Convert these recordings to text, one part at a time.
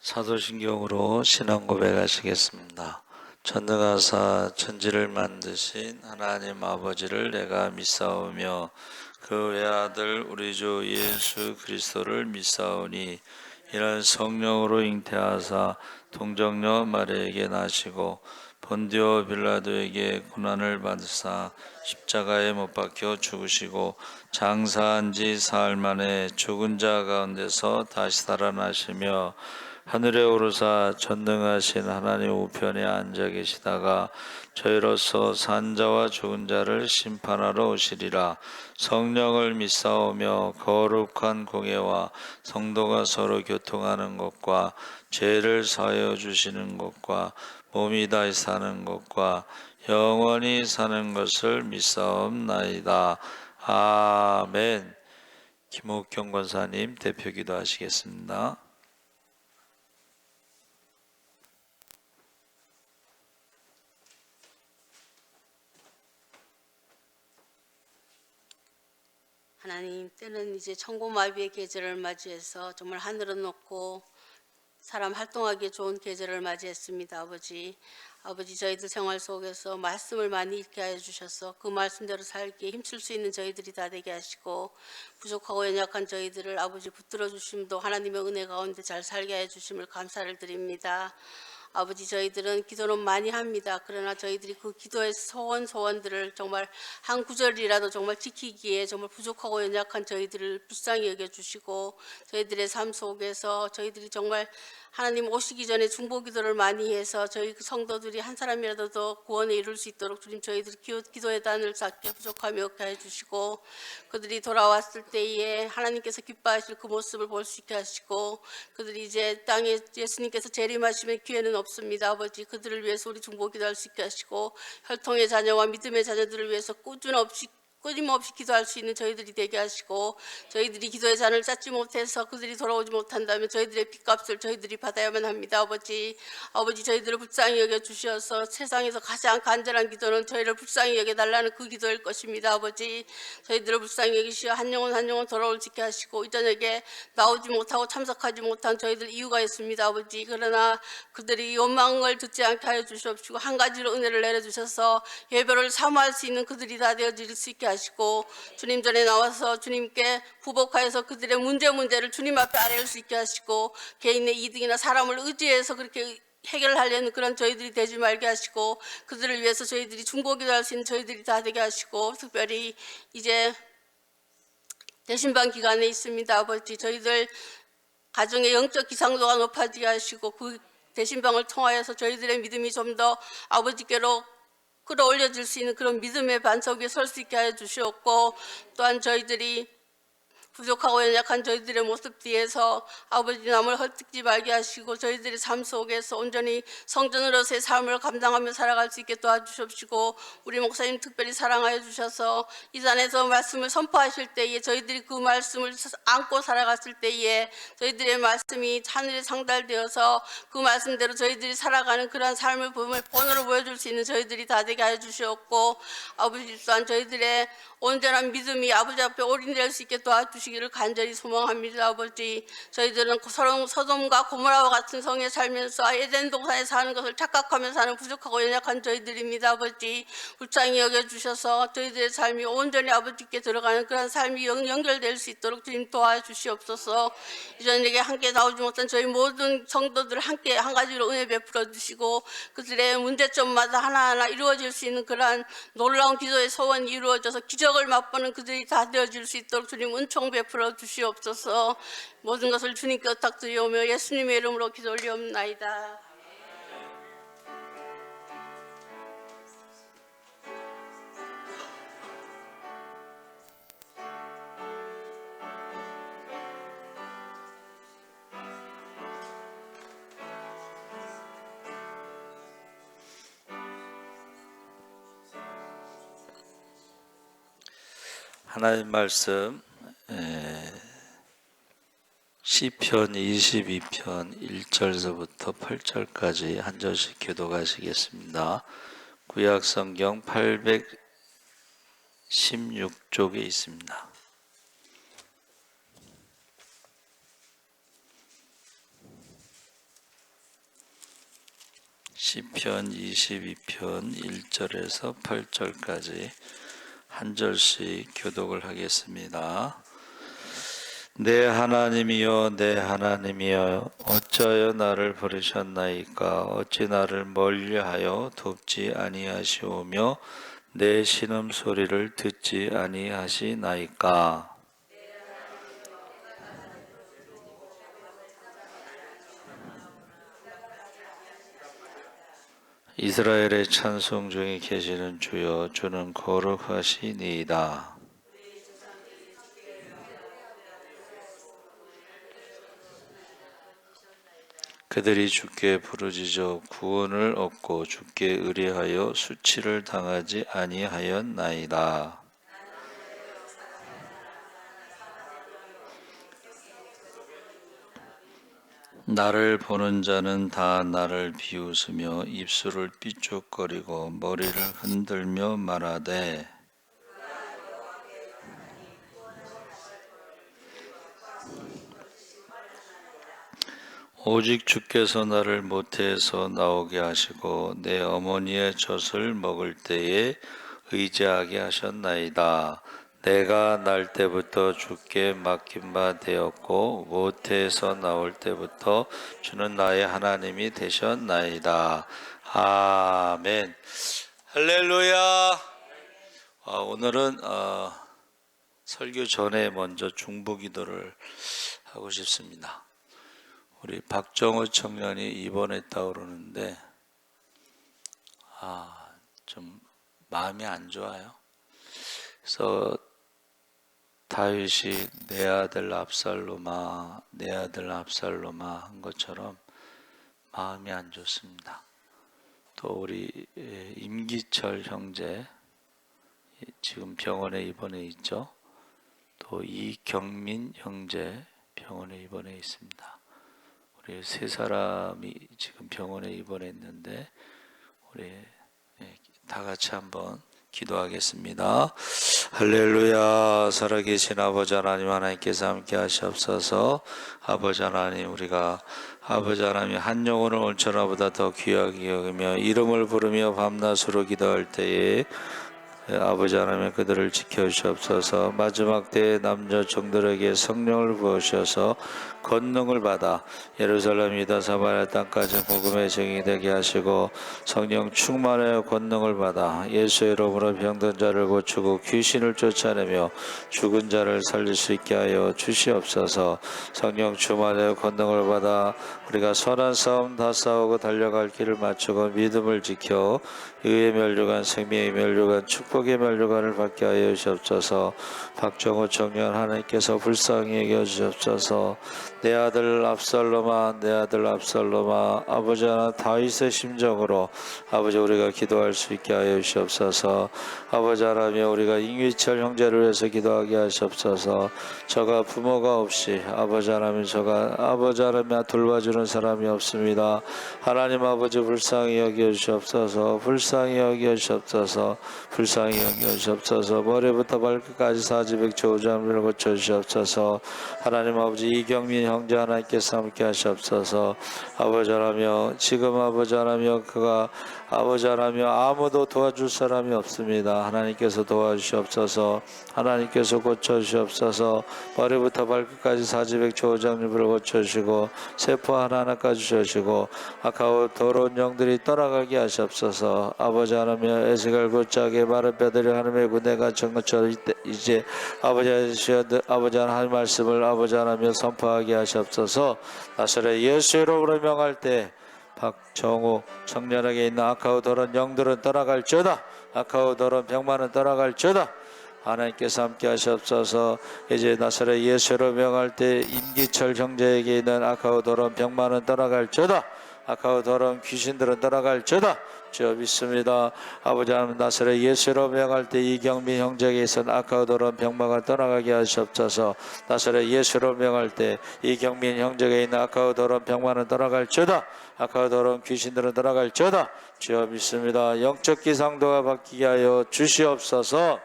사도신경으로 신앙 고백하시겠습니다. 전능하사 천지를 만드신 하나님 아버지를 내가 믿사오며 그 외아들 우리 주 예수 그리스도를 믿사오니 이는 성령으로 잉태하사 동정녀 마리아에게 나시고 본디오 빌라도에게 고난을 받으사 십자가에 못 박혀 죽으시고 장사한 지 사흘 만에 죽은 자 가운데서 다시 살아나시며 하늘에 오르사 전능하신 하나님 우편에 앉아 계시다가 저희로서 산자와 죽은 자를 심판하러 오시리라. 성령을 믿사오며 거룩한 공예와 성도가 서로 교통하는 것과 죄를 사하여 주시는 것과 몸이 다시 사는 것과 영원히 사는 것을 믿사옵나이다. 아멘. 김옥경 권사님 대표 기도하시겠습니다. 하나님, 때는 이제 천고마비의 계절을 맞이해서 정말 하늘은 높고 사람 활동하기에 좋은 계절을 맞이했습니다. 아버지 저희들 생활 속에서 말씀을 많이 읽게 하여 주셔서 그 말씀대로 살기에 힘쓸 수 있는 저희들이 다 되게 하시고 부족하고 연약한 저희들을 아버지 붙들어 주심도 하나님의 은혜 가운데 잘 살게 해 주심을 감사를 드립니다. 아버지, 저희들은 기도는 많이 합니다. 그러나 저희들이 그 기도의 소원들을 정말 한 구절이라도 정말 지키기에 정말 부족하고 연약한 저희들을 불쌍히 여겨주시고 저희들의 삶 속에서 저희들이 정말 하나님 오시기 전에 중보기도를 많이 해서 저희 성도들이 한 사람이라도 더 구원에 이룰 수 있도록 주님 저희들이 기도의 단을 쌓게 부족함이 없게 해주시고 그들이 돌아왔을 때에 하나님께서 기뻐하실 그 모습을 볼 수 있게 하시고 그들이 이제 땅에 예수님께서 재림하시면 기회는 없습니다. 아버지, 그들을 위해서 우리 중보기도할 수 있게 하시고 혈통의 자녀와 믿음의 자녀들을 위해서 끊임없이 기도할 수 있는 저희들이 되게 하시고 저희들이 기도의 잔을 쌓지 못해서 그들이 돌아오지 못한다면 저희들의 빚값을 저희들이 받아야만 합니다. 아버지, 저희들을 불쌍히 여겨주셔서 세상에서 가장 간절한 기도는 저희를 불쌍히 여겨달라는 그 기도일 것입니다. 아버지, 저희들을 불쌍히 여기시어 한 영혼 돌아올 수 있게 하시고 이 저녁에 나오지 못하고 참석하지 못한 저희들 이유가 있습니다. 아버지, 그러나 그들이 원망을 듣지 않게 하여 주시옵시고 한 가지로 은혜를 내려주셔서 예배를 사모할 수 있는 그들이 다 되어질 수 있게 하시고 주님 전에 나와서 주님께 부복하여서 그들의 문제를 주님 앞에 아뢰올 수 있게 하시고 개인의 이득이나 사람을 의지해서 그렇게 해결하려는 그런 저희들이 되지 말게 하시고 그들을 위해서 저희들이 중보기도할 수 있는 저희들이 다 되게 하시고 특별히 이제 대신방 기간에 있습니다. 아버지, 저희들 가정의 영적 기상도가 높아지게 하시고 그 대신방을 통하여서 저희들의 믿음이 좀 더 아버지께로 끌어올려질 수 있는 그런 믿음의 반석 위에 설 수 있게 하여 주시옵고 또한 저희들이 부족하고 연약한 저희들의 모습 뒤에서 아버지 남을 헐뜯지 말게 하시고 저희들의 삶 속에서 온전히 성전으로서의 삶을 감당하며 살아갈 수 있게 도와주십시고 우리 목사님 특별히 사랑하여 주셔서 이 산에서 말씀을 선포하실 때에 저희들이 그 말씀을 안고 살아갔을 때에 저희들의 말씀이 하늘에 상달되어서 그 말씀대로 저희들이 살아가는 그러한 삶을 본으로 보여줄 수 있는 저희들이 다 되게 하여 주시옵고 아버지 또한 저희들의 온전한 믿음이 아버지 앞에 올인될 수 있게 도와주시기를 간절히 소망합니다. 아버지, 저희들은 서돔과 고모라와 같은 성에 살면서 에덴 동산에 사는 것을 착각하며 사는 부족하고 연약한 저희들입니다. 아버지, 불쌍히 여겨주셔서 저희들의 삶이 온전히 아버지께 들어가는 그런 삶이 연결될 수 있도록 주님 도와주시옵소서. 이전에게 함께 나오지 못한 저희 모든 성도들을 함께 한 가지로 은혜 베풀어 주시고 그들의 문제점마다 하나하나 이루어질 수 있는 그러한 놀라운 기도의 소원이 이루어져서 기적을 맛보는 그들이 다 되어질 수 있도록 주님 은총 베풀어 주시옵소서. 모든 것을 주님께 부탁드리오며 예수님의 이름으로 기도 올리옵나이다. 하나님 말씀 시편 22편 1절서부터 8절까지 한 절씩 교독하시겠습니다. 구약성경 816쪽에 있습니다. 시편 22편 1절에서 8절까지 한 절씩 교독을 하겠습니다. 내 하나님이여 내 하나님이여 어찌하여 나를 버리셨나이까 어찌 나를 멀리하여 돕지 아니하시오며 내 신음소리를 듣지 아니하시나이까. 이스라엘의 찬송 중에 계시는 주여 주는 거룩하시니이다. 그들이 주께 부르짖어 구원을 얻고 주께 의뢰하여 수치를 당하지 아니하였나이다. 나를 보는 자는 다 나를 비웃으며 입술을 삐죽거리고 머리를 흔들며 말하되 오직 주께서 나를 모태에서 나오게 하시고 내 어머니의 젖을 먹을 때에 의지하게 하셨나이다. 내가 날 때부터 주께 맡긴 바 되었고 모태에서 나올 때부터 주는 나의 하나님이 되셨나이다. 아멘. 할렐루야. 오늘은 설교 전에 먼저 중보기도를 하고 싶습니다. 우리 박정호 청년이 입원했다고 그러는데 좀 마음이 안 좋아요. 그래서 다윗이 내 아들 압살롬아 내 아들 압살롬아 한 것처럼 마음이 안 좋습니다. 또 우리 임기철 형제 지금 병원에 입원해 있죠. 또 이경민 형제 병원에 입원해 있습니다. 우리 세 사람이 지금 병원에 입원했는데 우리 다 같이 한번 기도하겠습니다. 할렐루야. 살아계신 아버지 하나님 하나님께서 함께 하시옵소서. 아버지 하나님 우리가 아버지 하나님 한 영혼을 온천하보다 더 귀하게 여기며 이름을 부르며 밤낮으로 기도할 때에 아버지 하나님 그들을 지켜주시옵소서. 마지막 때에 남녀 종들에게 성령을 부으셔서 권능을 받아 예루살렘 유다 사마리아 땅까지 복음의 증인이 되게 하시고 성령 충만하여 권능을 받아 예수의 이름으로 병든 자를 고치고 귀신을 쫓아내며 죽은 자를 살릴 수 있게 하여 주시옵소서. 성령 충만하여 권능을 받아 우리가 선한 싸움 다 싸우고 달려갈 길을 맞추고 믿음을 지켜 의의 멸류관 생명의 멸류관 축복의 멸류관을 받게 하여 주시옵소서. 박정호 청년 하나님께서 불쌍히 여겨 주시옵소서. 내 아들 압살롬아 내 아들 압살롬아 아버지 하나 다윗의 심정으로 아버지 우리가 기도할 수 있게 하여 주시옵소서. 아버지 하나님 우리가 임기철 형제를 위해서 기도하게 하시옵소서. 저가 부모가 없이 아버지 하나님 저가 아버지 하나님 돌봐주는 사람이 없습니다. 하나님 아버지 불쌍히 여겨 주시옵소서. 불쌍히 여겨 주시옵소서. 불쌍히 여겨 주시옵소서. 머리부터 발끝까지 사지백조 오장미를 고쳐 주시옵소서. 하나님 아버지 이경민 형제 하나님께서 함께 하시옵소서. 아버지 하나며 지금 아버지 하나며 그가 아버지 하나며 아무도 도와줄 사람이 없습니다. 하나님께서 도와주시옵소서. 하나님께서 고쳐주시옵소서. 머리부터 발끝까지 사지백조 오장육부를 고쳐주시고 세포 하나하나까지 주시고 아까워 더러운 영들이 떠나가게 하시옵소서. 아버지 하나며 에스겔 곧자게 마른 뼈들이 하나님의 군대가 정것처럼 이제 아버지 하나님 말씀을 아버지 하나며 선포하게 하시옵소서. 나사렛 예수 이름으로 명할 때 박정호 청년에게 있는 악하고 더러운 영들은 떠나갈지어다. 악하고 더러운 병만은 떠나갈지어다. 하나님께서 함께 하시옵소서. 이제 나사렛 예수로 명할 때 임기철 형제에게 있는 악하고 더러운 병만은 떠나갈지어다. 악하고 더러운 귀신들은 떠나갈지어다. 주여 믿습니다. 아버지 하나님 나사렛 예수로 명할 때 이경민 형제에게 있는 악하고 더러운 병마가 떠나가게 하시옵소서. 나사렛 예수로 명할 때 이경민 형제에게 있는 악하고 더러운 병마는 떠나갈지어다. 악하고 더러운 귀신들은 떠나갈지어다. 주여 믿습니다. 영적 기상도가 바뀌게 하여 주시옵소서.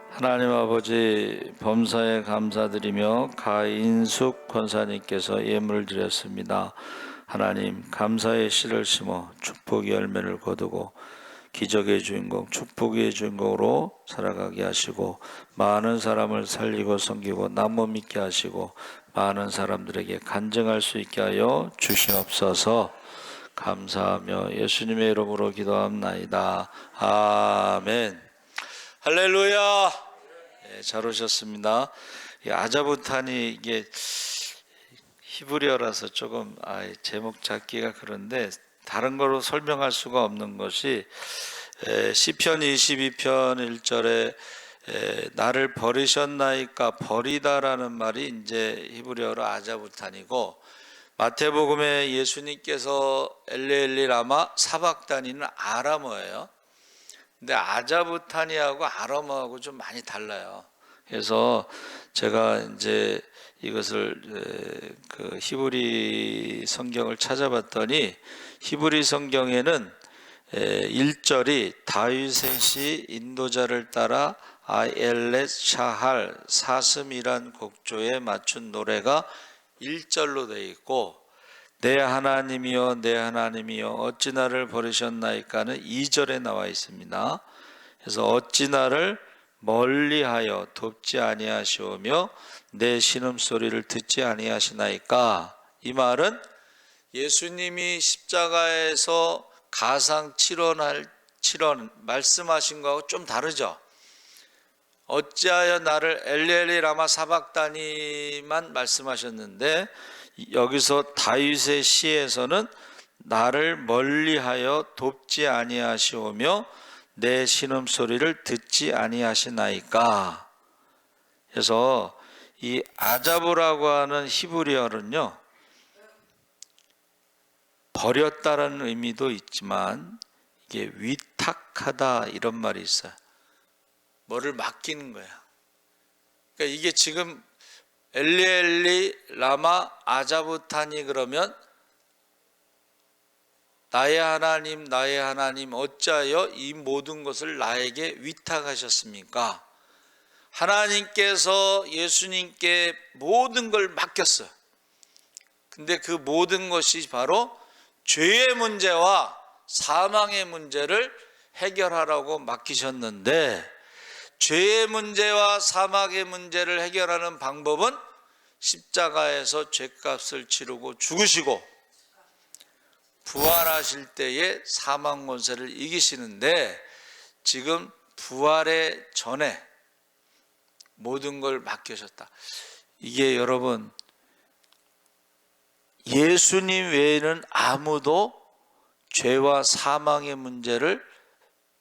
하나님 아버지 범사에 감사드리며 가인숙 권사님께서 예물을 드렸습니다. 하나님, 감사의 씨를 심어 축복의 열매를 거두고 기적의 주인공, 축복의 주인공으로 살아가게 하시고 많은 사람을 살리고 섬기고 남모 믿게 하시고 많은 사람들에게 간증할 수 있게 하여 주시옵소서. 감사하며 예수님의 이름으로 기도합나이다. 아멘. 할렐루야. 네, 잘 오셨습니다. 이 아자부탄이 이게 히브리어라서 조금 제목 잡기가 그런데 다른 거로 설명할 수가 없는 것이 시편 22편 1절에 나를 버리셨나이까, 버리다라는 말이 이제 히브리어로 아자부탄이고, 마태복음에 예수님께서 엘리엘리 라마 사박다니는 아람어예요. 근데 아자부타니하고 아람어하고 좀 많이 달라요. 그래서 제가 이제 이것을 그 히브리 성경을 찾아봤더니 히브리 성경에는 1절이 다윗의 시 인도자를 따라 아엘렛 샤할 사슴이란 곡조에 맞춘 노래가 1절로 되어 있고, 내 하나님이여 내 하나님이여 어찌 나를 버리셨나이까는 2절에 나와 있습니다. 그래서 어찌 나를 멀리하여 돕지 아니하시오며 내 신음소리를 듣지 아니하시나이까. 이 말은 예수님이 십자가에서 가상 칠원 말씀하신 거하고 좀 다르죠. 어찌하여 나를 엘리엘리 라마 사박다니만 말씀하셨는데, 여기서 다윗의 시에서는 나를 멀리하여 돕지 아니하시오며 내 신음소리를 듣지 아니하시나이까. 그래서 이 아자브라고 하는 히브리어는요, 버렸다라는 의미도 있지만 이게 위탁하다 이런 말이 있어요. 뭐를 맡기는 거야. 그러니까 이게 지금 엘리엘리 라마 아자부타니 그러면 나의 하나님 어찌하여 이 모든 것을 나에게 위탁하셨습니까? 하나님께서 예수님께 모든 걸 맡겼어요. 근데 그 모든 것이 바로 죄의 문제와 사망의 문제를 해결하라고 맡기셨는데, 죄의 문제와 사망의 문제를 해결하는 방법은 십자가에서 죄값을 치르고 죽으시고 부활하실 때에 사망 권세를 이기시는데, 지금 부활의 전에 모든 걸 맡기셨다. 이게 여러분, 예수님 외에는 아무도 죄와 사망의 문제를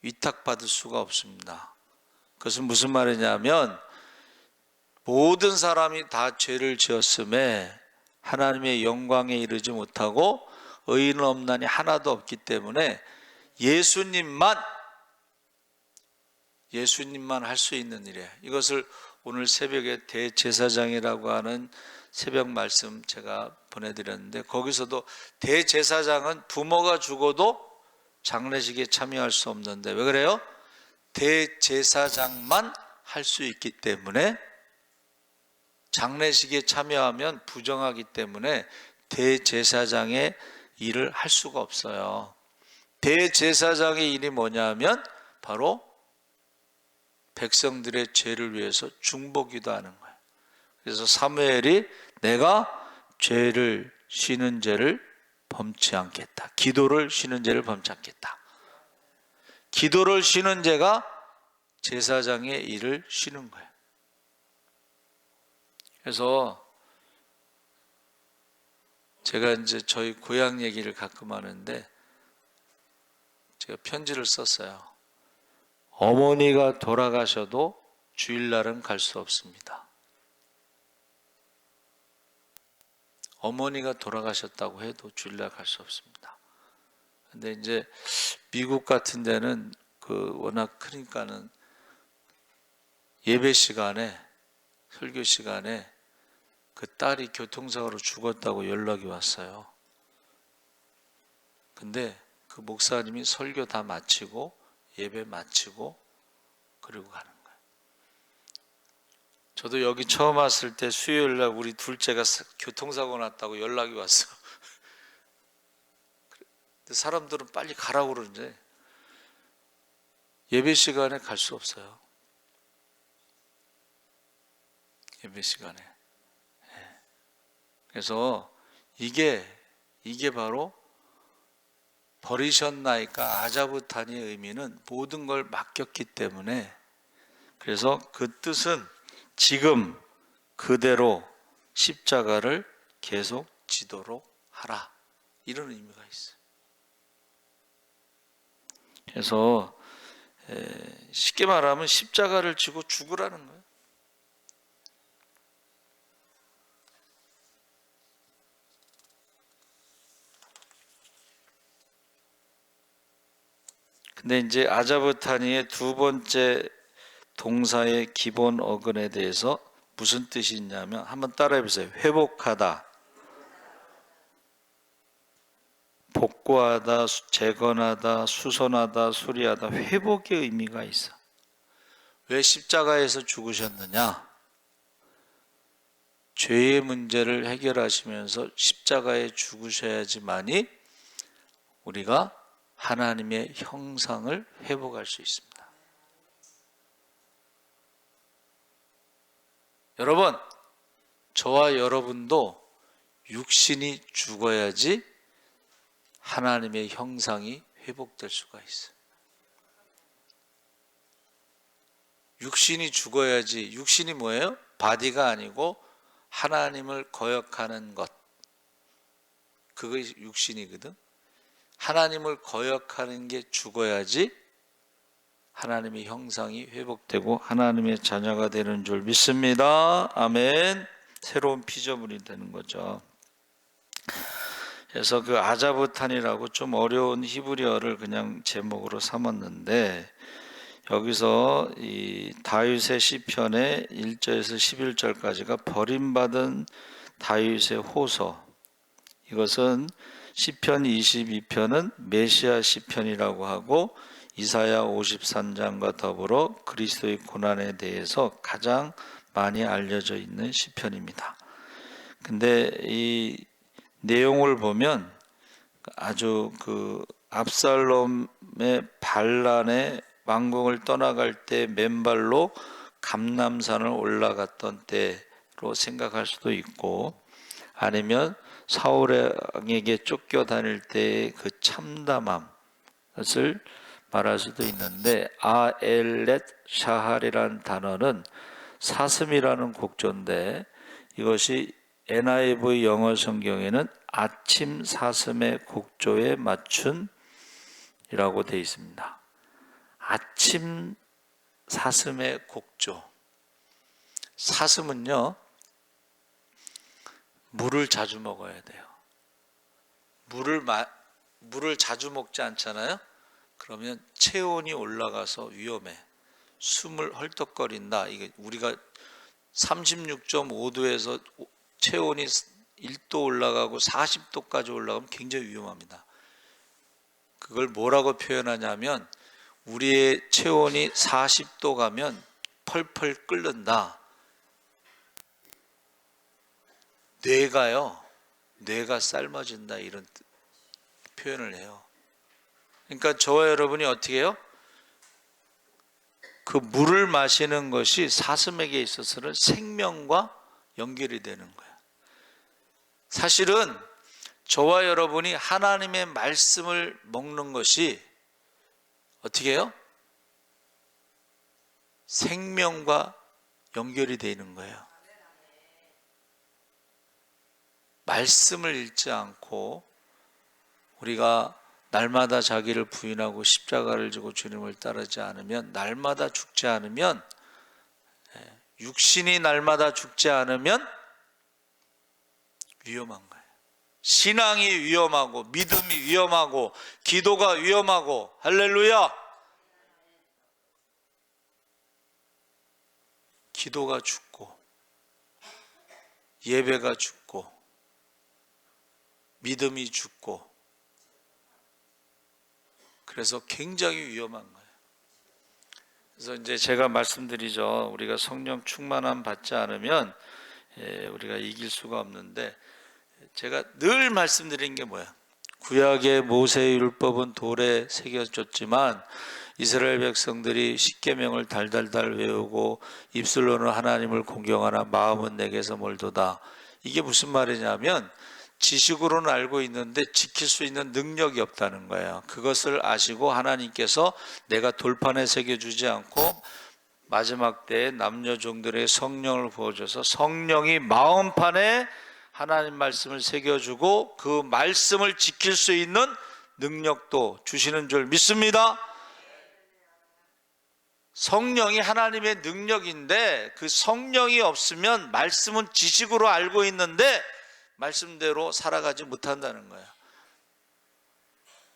위탁받을 수가 없습니다. 그것은 무슨 말이냐면, 모든 사람이 다 죄를 지었음에 하나님의 영광에 이르지 못하고 의인은 없나니 하나도 없기 때문에 예수님만 할 수 있는 일이에요. 이것을 오늘 새벽에 대제사장이라고 하는 새벽 말씀 제가 보내드렸는데, 거기서도 대제사장은 부모가 죽어도 장례식에 참여할 수 없는데, 왜 그래요? 대제사장만 할 수 있기 때문에, 장례식에 참여하면 부정하기 때문에 대제사장의 일을 할 수가 없어요. 대제사장의 일이 뭐냐면 바로 백성들의 죄를 위해서 중보기도 하는 거예요. 그래서 사무엘이 내가 죄를 쉬는 죄를 범치 않겠다, 기도를 쉬는 죄를 범치 않겠다. 기도를 쉬는 죄가 제사장의 일을 쉬는 거예요. 그래서 제가 이제 저희 고향 얘기를 가끔 하는데, 제가 편지를 썼어요. 어머니가 돌아가셔도 주일날은 갈 수 없습니다. 어머니가 돌아가셨다고 해도 주일날 갈 수 없습니다. 근데 이제 미국 같은 데는 워낙 크니까는 예배 시간에, 설교 시간에 그 딸이 교통사고로 죽었다고 연락이 왔어요. 근데 그 목사님이 설교 다 마치고 예배 마치고 그리고 가는 거예요. 저도 여기 처음 왔을 때 수요일날 우리 둘째가 교통사고 났다고 연락이 왔어. 사람들은 빨리 가라고 그러는데 예배 시간에 갈 수 없어요. 예배 시간에. 그래서 이게 바로 버리셨나이까 아자부타니의 의미는 모든 걸 맡겼기 때문에, 그래서 그 뜻은 지금 그대로 십자가를 계속 지도록 하라, 이런 의미가 있어요. 그래서 쉽게 말하면 십자가를 지고 죽으라는 거예요. 근데 이제 아자부타니의 두 번째 동사의 기본 어근에 대해서 무슨 뜻이 있냐면 한번 따라해 보세요. 회복하다, 복구하다, 재건하다, 수선하다, 수리하다, 회복의 의미가 있어. 왜 십자가에서 죽으셨느냐? 죄의 문제를 해결하시면서 십자가에 죽으셔야지만이 우리가 하나님의 형상을 회복할 수 있습니다. 여러분, 저와 여러분도 육신이 죽어야지 하나님의 형상이 회복될 수가 있어요. 육신이 죽어야지. 육신이 뭐예요? 바디가 아니고 하나님을 거역하는 것, 그것이 육신이거든. 하나님을 거역하는 게 죽어야지 하나님의 형상이 회복되고 하나님의 자녀가 되는 줄 믿습니다. 아멘. 새로운 피조물이 되는 거죠. 그래서 그 아자부탄이라고 좀 어려운 히브리어를 그냥 제목으로 삼았는데, 여기서 이 다윗의 시편의 1절에서 11절까지가 버림받은 다윗의 호소, 이것은 시편 22편은 메시아 시편이라고 하고 이사야 53장과 더불어 그리스도의 고난에 대해서 가장 많이 알려져 있는 시편입니다. 근데 이 내용을 보면 아주 그 압살롬의 반란에 왕궁을 떠나갈 때 맨발로 감람산을 올라갔던 때로 생각할 수도 있고, 아니면 사울에게 쫓겨다닐 때의 그 참담함, 것을 말할 수도 있는데, 아엘렛 샤할이라는 단어는 사슴이라는 곡조인데, 이것이 NIV 영어 성경에는 아침 사슴의 곡조에 맞춘 이라고 되어 있습니다. 아침 사슴의 곡조. 사슴은요, 물을 자주 먹어야 돼요. 물을 자주 먹지 않잖아요. 그러면 체온이 올라가서 위험해. 숨을 헐떡거린다. 이게 우리가 36.5도에서 체온이 1도 올라가고 40도까지 올라가면 굉장히 위험합니다. 그걸 뭐라고 표현하냐면, 우리의 체온이 40도 가면 펄펄 끓는다. 뇌가 삶아진다, 이런 표현을 해요. 그러니까 저와 여러분이 어떻게 해요? 그 물을 마시는 것이 사슴에게 있어서는 생명과 연결이 되는 거예요. 사실은 저와 여러분이 하나님의 말씀을 먹는 것이 어떻게 해요? 생명과 연결이 되는 거예요. 말씀을 읽지 않고 우리가 날마다 자기를 부인하고 십자가를 지고 주님을 따르지 않으면, 날마다 죽지 않으면, 육신이 날마다 죽지 않으면 위험한 거예요. 신앙이 위험하고, 믿음이 위험하고, 기도가 위험하고. 할렐루야. 기도가 죽고, 예배가 죽고, 믿음이 죽고, 그래서 굉장히 위험한 거예요. 그래서 이제 제가 말씀드리죠. 우리가 성령 충만함 받지 않으면 우리가 이길 수가 없는데, 제가 늘 말씀드린 게 뭐야? 구약의 모세의 율법은 돌에 새겨졌지만 이스라엘 백성들이 십계명을 달달달 외우고 입술로는 하나님을 공경하나 마음은 내게서 멀도다. 이게 무슨 말이냐면 지식으로는 알고 있는데 지킬 수 있는 능력이 없다는 거예요. 그것을 아시고 하나님께서 내가 돌판에 새겨주지 않고 마지막 때에 남녀 종들의 성령을 부어줘서 성령이 마음판에 하나님 말씀을 새겨주고 그 말씀을 지킬 수 있는 능력도 주시는 줄 믿습니다. 성령이 하나님의 능력인데 그 성령이 없으면 말씀은 지식으로 알고 있는데 말씀대로 살아가지 못한다는 거예요.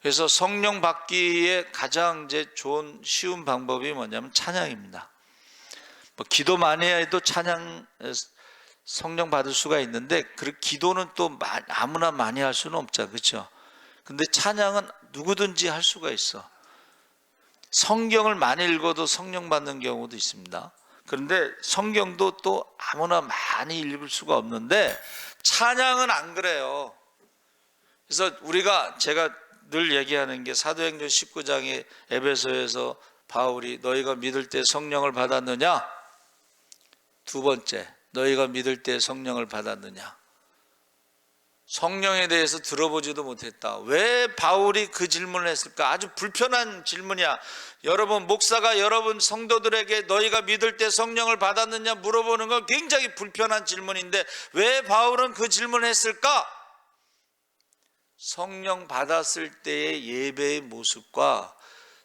그래서 성령 받기에 가장 이제 좋은 쉬운 방법이 뭐냐면 찬양입니다. 뭐 기도 많이 해도 찬양 성령 받을 수가 있는데 그 기도는 또 아무나 많이 할 수는 없죠, 그렇죠? 근데 찬양은 누구든지 할 수가 있어. 성경을 많이 읽어도 성령 받는 경우도 있습니다. 그런데 성경도 또 아무나 많이 읽을 수가 없는데 찬양은 안 그래요. 그래서 제가 늘 얘기하는 게 사도행전 19장의 에베소에서 바울이 너희가 믿을 때 성령을 받았느냐? 두 번째, 너희가 믿을 때 성령을 받았느냐? 성령에 대해서 들어보지도 못했다. 왜 바울이 그 질문을 했을까? 아주 불편한 질문이야. 여러분, 목사가 여러분 성도들에게 너희가 믿을 때 성령을 받았느냐 물어보는 건 굉장히 불편한 질문인데 왜 바울은 그 질문을 했을까? 성령 받았을 때의 예배의 모습과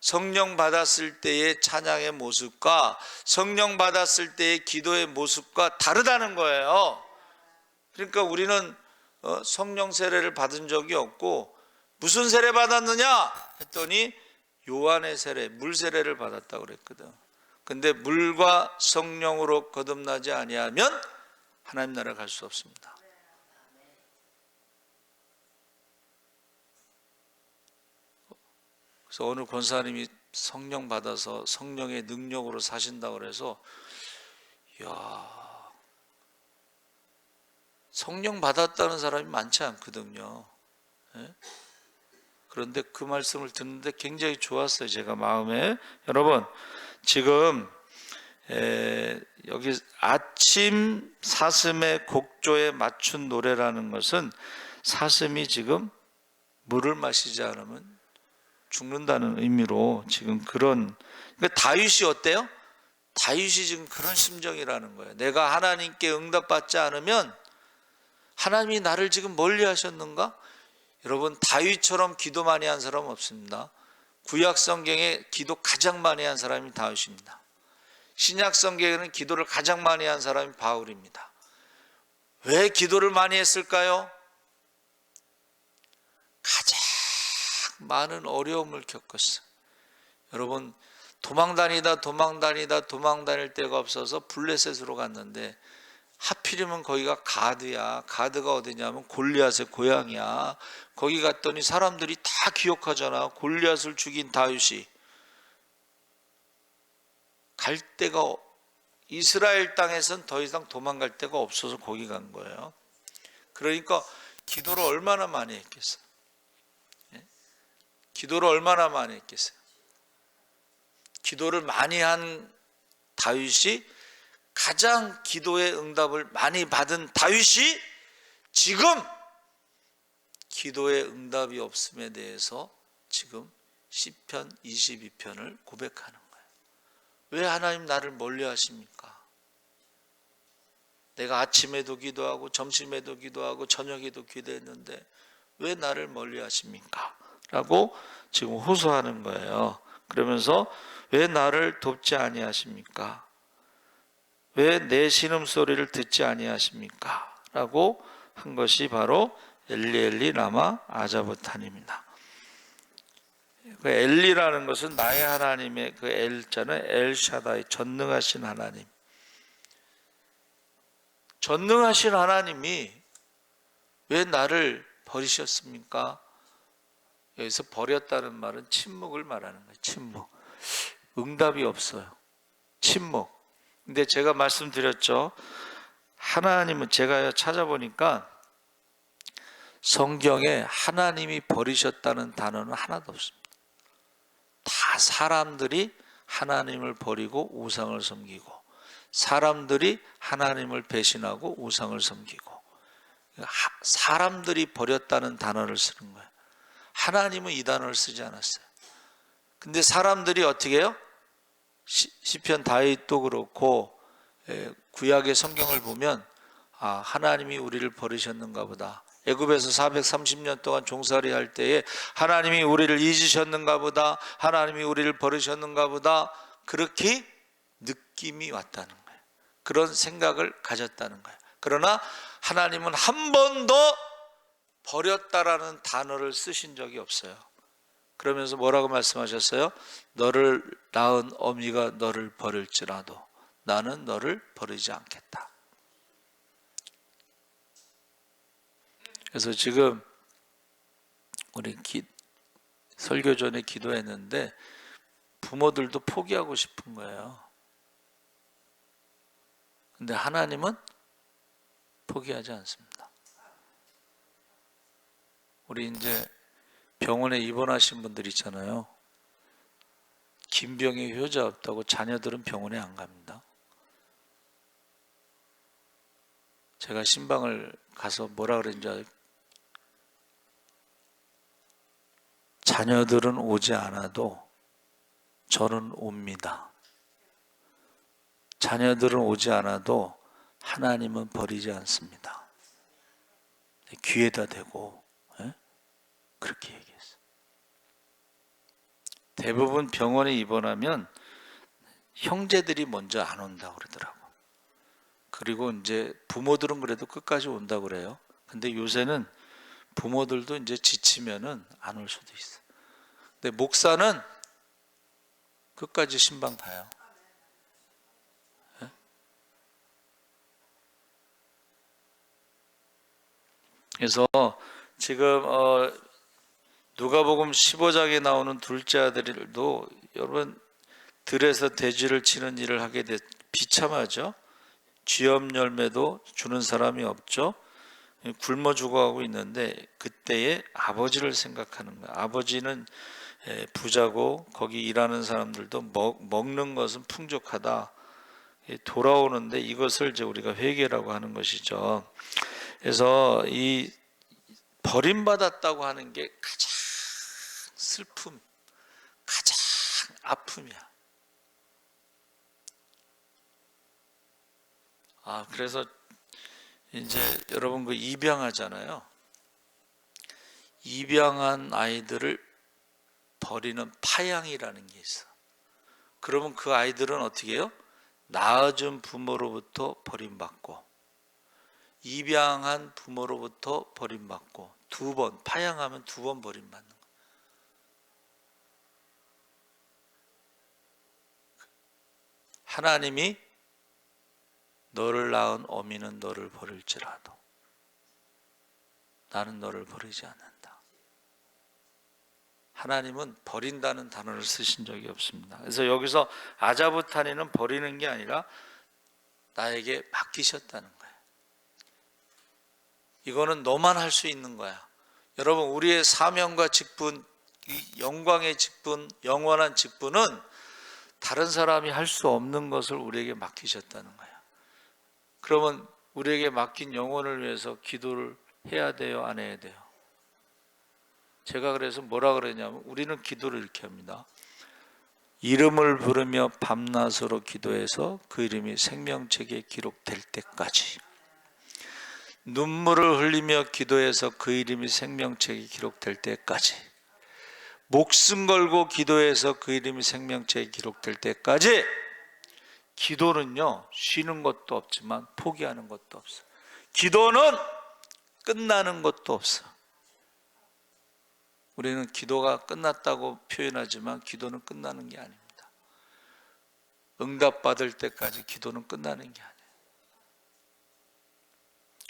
성령 받았을 때의 찬양의 모습과 성령 받았을 때의 기도의 모습과 다르다는 거예요. 그러니까 우리는 성령 세례를 받은 적이 없고 무슨 세례 받았느냐 했더니 요한의 세례, 물 세례를 받았다고 그랬거든. 근데 물과 성령으로 거듭나지 아니하면 하나님 나라 갈 수 없습니다. 그래서 오늘 권사님이 성령 받아서 성령의 능력으로 사신다고 그래서 성령 받았다는 사람이 많지 않거든요. 그런데 그 말씀을 듣는데 굉장히 좋았어요. 제가 마음에. 여러분, 지금 여기 아침 사슴의 곡조에 맞춘 노래라는 것은 사슴이 지금 물을 마시지 않으면 죽는다는 의미로 지금 그러니까 다윗이 어때요? 다윗이 지금 그런 심정이라는 거예요. 내가 하나님께 응답받지 않으면 하나님이 나를 지금 멀리 하셨는가? 여러분, 다윗처럼 기도 많이 한 사람은 없습니다. 구약 성경에 기도 가장 많이 한 사람이 다윗입니다. 신약 성경에는 기도를 가장 많이 한 사람이 바울입니다. 왜 기도를 많이 했을까요? 가장 많은 어려움을 겪었어요. 여러분, 도망 다닐 데가 없어서 블레셋으로 갔는데 하필이면 거기가 가드야. 가드가 어디냐면 골리앗의 고향이야. 거기 갔더니 사람들이 다 기억하잖아. 골리앗을 죽인 다윗이. 갈 데가 이스라엘 땅에선 더 이상 도망갈 데가 없어서 거기 간 거예요. 그러니까 기도를 얼마나 많이 했겠어요. 기도를 얼마나 많이 했겠어요. 기도를 많이 한 다윗이 가장 기도의 응답을 많이 받은 다윗이 지금 기도의 응답이 없음에 대해서 지금 시편 22편을 고백하는 거예요. 왜 하나님 나를 멀리 하십니까? 내가 아침에도 기도하고 점심에도 기도하고 저녁에도 기도했는데 왜 나를 멀리 하십니까? 라고 지금 호소하는 거예요. 그러면서 왜 나를 돕지 아니하십니까? 왜 내 신음소리를 듣지 아니하십니까? 라고 한 것이 바로 엘리 라마 아자부탄입니다. 그 엘리라는 것은 나의 하나님의 그 엘자는 엘샤다이, 전능하신 하나님. 전능하신 하나님이 왜 나를 버리셨습니까? 여기서 버렸다는 말은 침묵을 말하는 거예요. 침묵. 응답이 없어요. 침묵. 근데 제가 말씀드렸죠. 하나님은 제가 찾아보니까 성경에 하나님이 버리셨다는 단어는 하나도 없습니다. 다 사람들이 하나님을 버리고 우상을 섬기고, 사람들이 하나님을 배신하고 우상을 섬기고, 사람들이 버렸다는 단어를 쓰는 거예요. 하나님은 이 단어를 쓰지 않았어요. 근데 사람들이 어떻게 해요? 시편 다윗도 그렇고 구약의 성경을 보면 하나님이 우리를 버리셨는가 보다. 애굽에서 430년 동안 종살이 할 때에 하나님이 우리를 잊으셨는가 보다, 하나님이 우리를 버리셨는가 보다, 그렇게 느낌이 왔다는 거예요. 그런 생각을 가졌다는 거예요. 그러나 하나님은 한 번도 버렸다라는 단어를 쓰신 적이 없어요. 그러면서 뭐라고 말씀하셨어요? 너를 낳은 어미가 너를 버릴지라도 나는 너를 버리지 않겠다. 그래서 지금 우리 설교 전에 기도했는데 부모들도 포기하고 싶은 거예요. 근데 하나님은 포기하지 않습니다. 우리 이제 병원에 입원하신 분들 있잖아요. 김병희 효자 없다고 자녀들은 병원에 안 갑니다. 제가 신방을 가서 뭐라 그랬는지 알아요? 자녀들은 오지 않아도 저는 옵니다. 자녀들은 오지 않아도 하나님은 버리지 않습니다. 귀에다 대고 그렇게 얘기했어요. 대부분 병원에 입원하면 형제들이 먼저 안 온다고 그러더라고. 그리고 이제 부모들은 그래도 끝까지 온다고 그래요. 근데 요새는 부모들도 이제 지치면은 안 올 수도 있어. 근데 목사는 끝까지 신방 가요. 그래서 지금 누가복음 15장에 나오는 둘째 아들도 여러분 들에서 돼지를 치는 일을 하게 돼 비참하죠. 쥐염 열매도 주는 사람이 없죠. 굶어 죽어가고 있는데 그때의 아버지를 생각하는 거예요. 아버지는 부자고 거기 일하는 사람들도 먹는 것은 풍족하다. 돌아오는데 이것을 이제 우리가 회개라고 하는 것이죠. 그래서 이 버림받았다고 하는 게 가장 슬픔, 가장 아픔이야. 그래서 이제 여러분 그 입양하잖아요. 입양한 아이들을 버리는 파양이라는 게 있어. 그러면 그 아이들은 어떻게 해요? 낳아준 부모로부터 버림받고 입양한 부모로부터 버림받고 두 번, 파양하면 두 번 버림받는 거예요. 하나님이 너를 낳은 어미는 너를 버릴지라도 나는 너를 버리지 않는다. 하나님은 버린다는 단어를 쓰신 적이 없습니다. 그래서 여기서 아자부타니는 버리는 게 아니라 나에게 맡기셨다는 거예요. 이거는 너만 할 수 있는 거야. 여러분, 우리의 사명과 직분, 이 영광의 직분, 영원한 직분은 다른 사람이 할 수 없는 것을 우리에게 맡기셨다는 거예요. 그러면 우리에게 맡긴 영혼을 위해서 기도를 해야 돼요, 안 해야 돼요? 제가 그래서 뭐라 그러냐면 우리는 기도를 이렇게 합니다. 이름을 부르며 밤낮으로 기도해서 그 이름이 생명책에 기록될 때까지, 눈물을 흘리며 기도해서 그 이름이 생명책에 기록될 때까지, 목숨 걸고 기도해서 그 이름이 생명책에 기록될 때까지. 기도는요, 쉬는 것도 없지만 포기하는 것도 없어. 기도는 끝나는 것도 없어. 우리는 기도가 끝났다고 표현하지만 기도는 끝나는 게 아닙니다. 응답받을 때까지 기도는 끝나는 게 아니에요.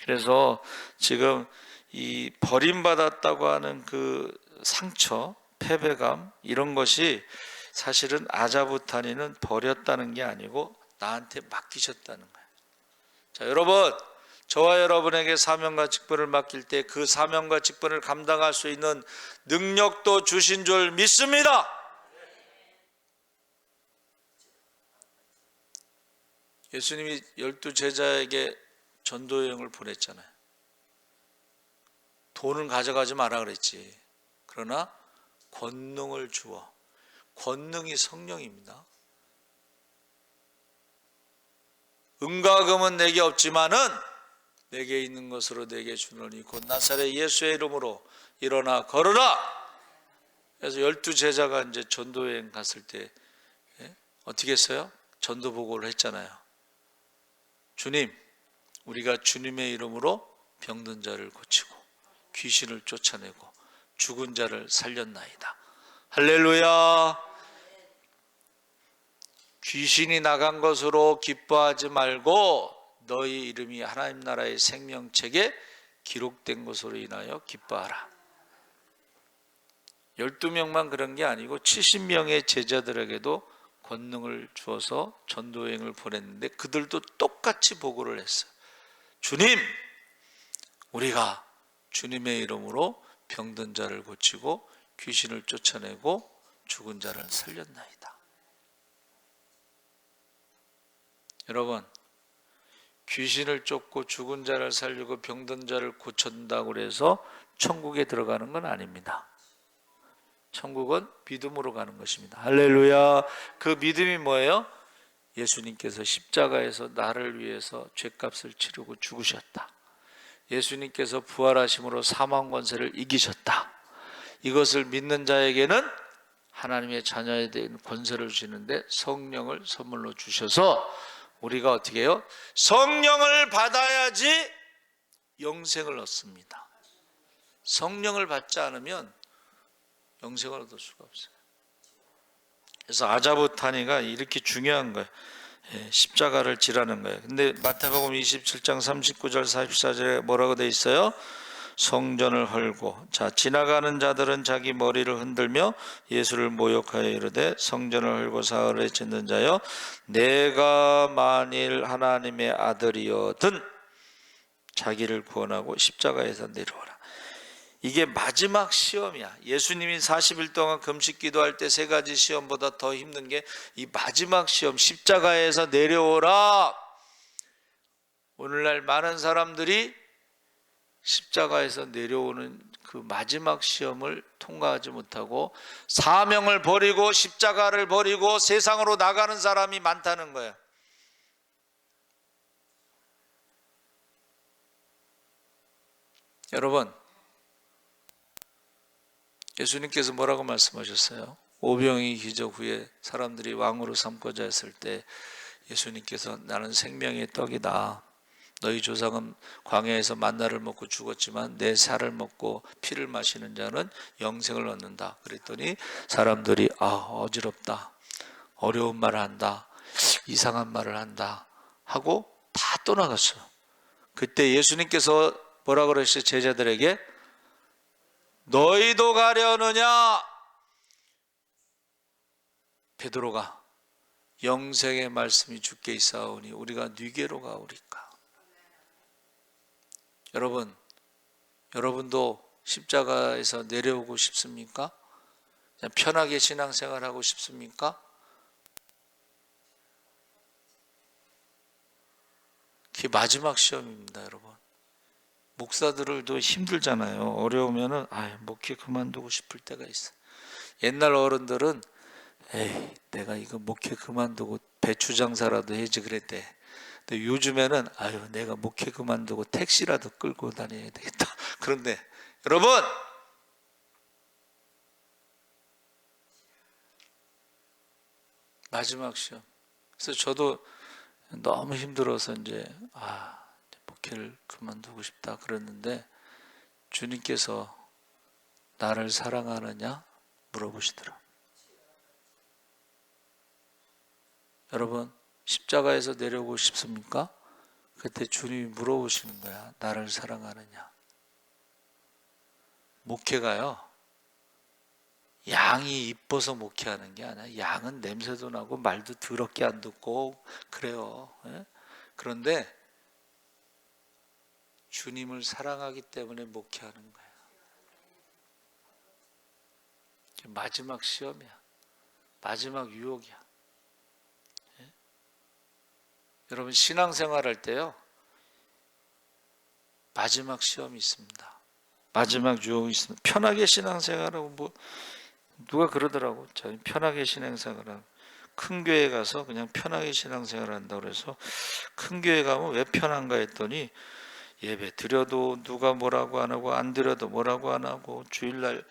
그래서 지금 이 버림받았다고 하는 그 상처, 패배감, 이런 것이 사실은 아자부타니는 버렸다는 게 아니고 나한테 맡기셨다는 거예요. 자, 여러분, 저와 여러분에게 사명과 직분을 맡길 때 그 사명과 직분을 감당할 수 있는 능력도 주신 줄 믿습니다. 예수님이 12제자에게 전도여행을 보냈잖아요. 돈은 가져가지 마라 그랬지. 그러나 권능을 주어. 권능이 성령입니다. 은과 금은 내게 없지만은 내게 있는 것으로 내게 주노니 곧 나사렛 예수의 이름으로 일어나 걸으라. 그래서 12제자가 이제 전도여행 갔을 때 어떻게 했어요? 전도 보고를 했잖아요. 주님, 우리가 주님의 이름으로 병든 자를 고치고 귀신을 쫓아내고 죽은 자를 살렸나이다. 할렐루야. 귀신이 나간 것으로 기뻐하지 말고 너희 이름이 하나님 나라의 생명책에 기록된 것으로 인하여 기뻐하라. 12명만 그런 게 아니고 70명의 제자들에게도 권능을 주어서 전도여행을 보냈는데 그들도 똑같이 보고를 했어요. 주님, 우리가 주님의 이름으로 병든 자를 고치고 귀신을 쫓아내고 죽은 자를 살렸나이다. 여러분, 귀신을 쫓고 죽은 자를 살리고 병든 자를 고친다고 해서 천국에 들어가는 건 아닙니다. 천국은 믿음으로 가는 것입니다. 할렐루야. 그 믿음이 뭐예요? 예수님께서 십자가에서 나를 위해서 죄값을 치르고 죽으셨다. 예수님께서 부활하심으로 사망 권세를 이기셨다. 이것을 믿는 자에게는 하나님의 자녀에 대한 권세를 주시는데 성령을 선물로 주셔서 우리가 어떻게 해요? 성령을 받아야지 영생을 얻습니다. 성령을 받지 않으면 영생을 얻을 수가 없어요. 그래서 아자부타니가 이렇게 중요한 거예요. 십자가를 지라는 거예요. 근데 마태복음 27장 39절 44절에 뭐라고 돼 있어요? 성전을 헐고, 자, 지나가는 자들은 자기 머리를 흔들며 예수를 모욕하여 이르되 성전을 헐고 사흘에 짓는 자여, 내가 만일 하나님의 아들이어든 자기를 구원하고 십자가에서 내려오라. 이게 마지막 시험이야. 예수님이 40일 동안 금식 기도할 때 세 가지 시험보다 더 힘든 게 이 마지막 시험, 십자가에서 내려오라. 오늘날 많은 사람들이 십자가에서 내려오는 그 마지막 시험을 통과하지 못하고 사명을 버리고 십자가를 버리고 세상으로 나가는 사람이 많다는 거예요. 여러분, 예수님께서 뭐라고 말씀하셨어요? 오병이 기적 후에 사람들이 왕으로 삼고자 했을 때 예수님께서 나는 생명의 떡이다. 너희 조상은 광야에서 만나를 먹고 죽었지만 내 살을 먹고 피를 마시는 자는 영생을 얻는다. 그랬더니 사람들이 어지럽다. 어려운 말을 한다. 이상한 말을 한다. 하고 다 떠나갔어요. 그때 예수님께서 뭐라 그러셨어요? 제자들에게 너희도 가려느냐? 베드로가 영생의 말씀이 주께 있사오니 우리가 네게로 가오리까? 여러분도 십자가에서 내려오고 싶습니까? 그냥 편하게 신앙생활하고 싶습니까? 그게 마지막 시험입니다, 여러분. 목사들도 힘들잖아요. 어려우면은 목회 그만두고 싶을 때가 있어. 옛날 어른들은 내가 이거 목회 그만두고 배추 장사라도 해야지 그랬대. 근데 요즘에는 내가 목회 그만두고 택시라도 끌고 다녀야 되겠다. 그런데 여러분, 마지막 시험. 그래서 저도 너무 힘들어서 이제 목회를 그만두고 싶다 그랬는데 주님께서 나를 사랑하느냐 물어보시더라. 여러분, 십자가에서 내려오고 싶습니까? 그때 주님이 물어보시는 거야. 나를 사랑하느냐. 목회가요, 양이 이뻐서 목회하는 게 아니야. 양은 냄새도 나고 말도 더럽게 안 듣고 그래요. 그런데 주님을 사랑하기 때문에 목회하는 거예요. 마지막 시험이야. 마지막 유혹이야. 예? 여러분 신앙생활 할 때요, 마지막 시험이 있습니다. 마지막 유혹이 있습니다. 편하게 신앙생활하고 뭐 누가 그러더라고. 저희 편하게 신앙생활하고 큰 교회 가서 그냥 편하게 신앙생활 한다고 그래서 큰 교회 가면 왜 편한가 했더니 예배 드려도 누가 뭐라고 안 하고 안 드려도 뭐라고 안 하고 주일날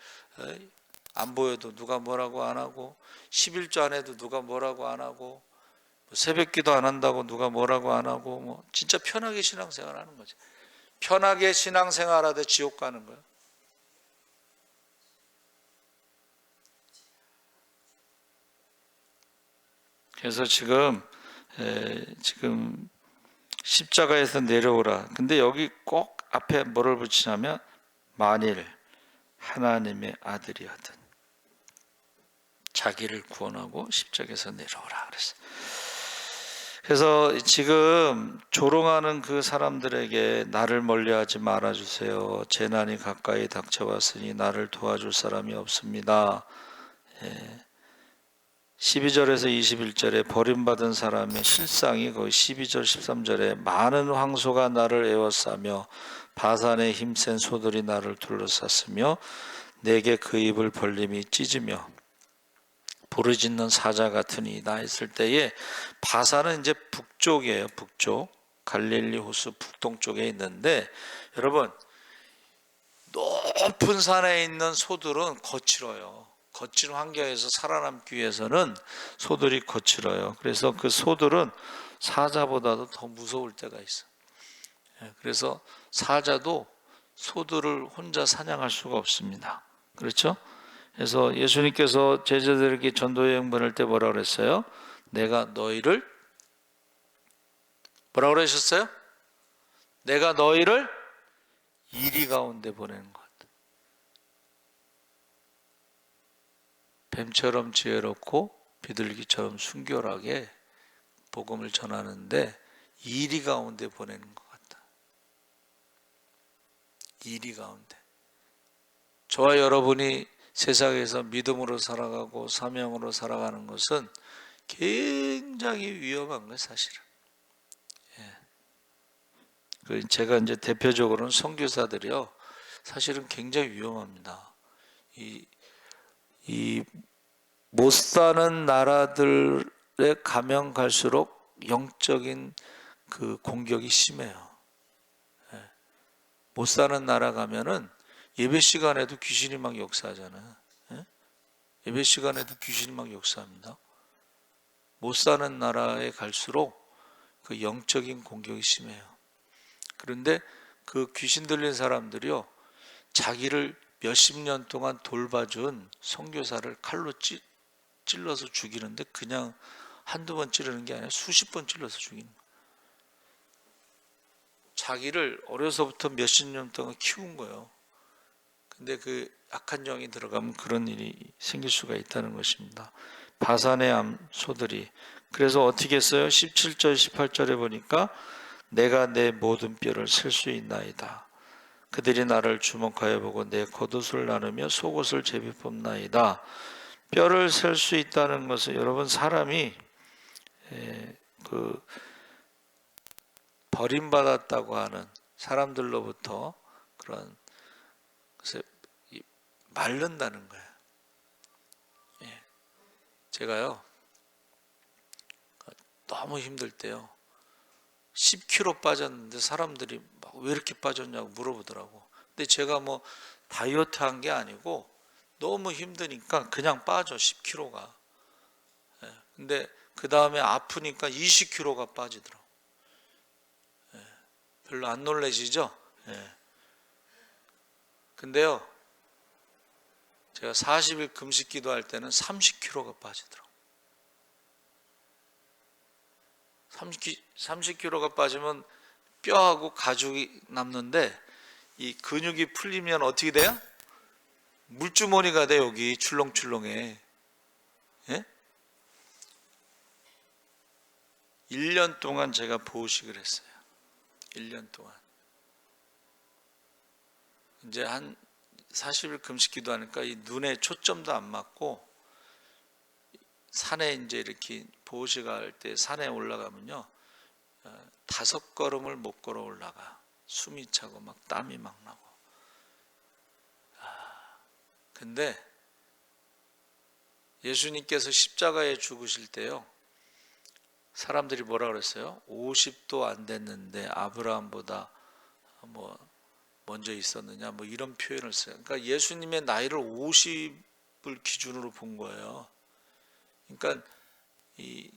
안 보여도 누가 뭐라고 안 하고 11조 안 해도 누가 뭐라고 안 하고 새벽기도 안 한다고 누가 뭐라고 안 하고 뭐 진짜 편하게 신앙생활 하는 거지. 편하게 신앙생활 하다 지옥 가는 거야. 그래서 지금 십자가에서 내려오라. 근데 여기 꼭 앞에 뭐를 붙이냐면 만일 하나님의 아들이었든 자기를 구원하고 십자가에서 내려오라 그랬어요. 그래서 지금 조롱하는 그 사람들에게 나를 멀리하지 말아주세요. 재난이 가까이 닥쳐왔으니 나를 도와줄 사람이 없습니다. 12절에서 21절에 버림받은 사람의 실상이 거의 12절 13절에 많은 황소가 나를 에워싸며 바산의 힘센 소들이 나를 둘러쌌으며 내게 그 입을 벌림이 찢으며 부르짖는 사자 같으니이다 했을 때에 바산은 이제 북쪽이에요. 북쪽 갈릴리 호수 북동쪽에 있는데 여러분 높은 산에 있는 소들은 거칠어요. 거친 환경에서 살아남기 위해서는 소들이 거칠어요. 그래서 그 소들은 사자보다도 더 무서울 때가 있어요. 그래서 사자도 소들을 혼자 사냥할 수가 없습니다. 그렇죠? 그래서 예수님께서 제자들에게 전도여행 보낼 때 뭐라고 그랬어요? 내가 너희를 뭐라고 그러셨어요? 내가 너희를 이리 가운데 보내는 것. 뱀처럼 지혜롭고 비둘기처럼 순결하게 복음을 전하는데 이리 가운데 보내는 것 같다. 이리 가운데. 저와 여러분이 세상에서 믿음으로 살아가고 사명으로 살아가는 것은 굉장히 위험한 거예요, 사실은. 제가 이제 대표적으로는 선교사들이요, 사실은 굉장히 위험합니다. 이 못 사는 나라들에 가면 갈수록 영적인 그 공격이 심해요. 못 사는 나라 가면은 예배 시간에도 귀신이 막 역사하잖아요. 예배 시간에도 귀신이 막 역사합니다. 못 사는 나라에 갈수록 그 영적인 공격이 심해요. 그런데 그 귀신 들린 사람들이요, 자기를 몇십 년 동안 돌봐준 선교사를 칼로 찔러서 죽이는데 그냥 한두 번 찌르는 게 아니라 수십 번 찔러서 죽이는 거예요. 자기를 어려서부터 몇십 년 동안 키운 거예요. 근데 그 악한 영이 들어가면 그런 일이 생길 수가 있다는 것입니다. 바산의 암소들이 그래서 어떻게 했어요? 17절 18절에 보니까 내가 내 모든 뼈를 셀 수 있나이다. 그들이 나를 주목하여 보고 내 겉옷을 나누며 속옷을 제비 뽑나이다. 뼈를 셀 수 있다는 것은 여러분 사람이 그 버림받았다고 하는 사람들로부터 그런 것에 마른다는 거예요. 제가요 너무 힘들 때요 10kg 빠졌는데 사람들이 막 왜 이렇게 빠졌냐고 물어보더라고. 근데 제가 뭐 다이어트 한 게 아니고 너무 힘드니까 그냥 빠져 10kg가. 근데 그 다음에 아프니까 20kg가 빠지더라고. 별로 안 놀라시죠? 근데요 제가 40일 금식 기도할 때는 30kg가 빠지더라고. 30kg가 빠지면 뼈하고 가죽이 남는데 이 근육이 풀리면 어떻게 돼요? 물주머니가 돼. 여기 출렁출렁해. 1년 동안 제가 보호식을 했어요. 1년 동안. 이제 한 40일 금식 기도하니까 이 눈에 초점도 안 맞고 산에 이제 이렇게 보시갈 때 산에 올라가면요 5걸음을 못 걸어 올라가. 숨이 차고 막 땀이 막 나고. 근데 예수님께서 십자가에 죽으실 때요 사람들이 뭐라 그랬어요? 50도 안 됐는데 아브라함보다 뭐 먼저 있었느냐 뭐 이런 표현을 써요. 그러니까 예수님의 나이를 50을 기준으로 본 거예요. 그러니까 이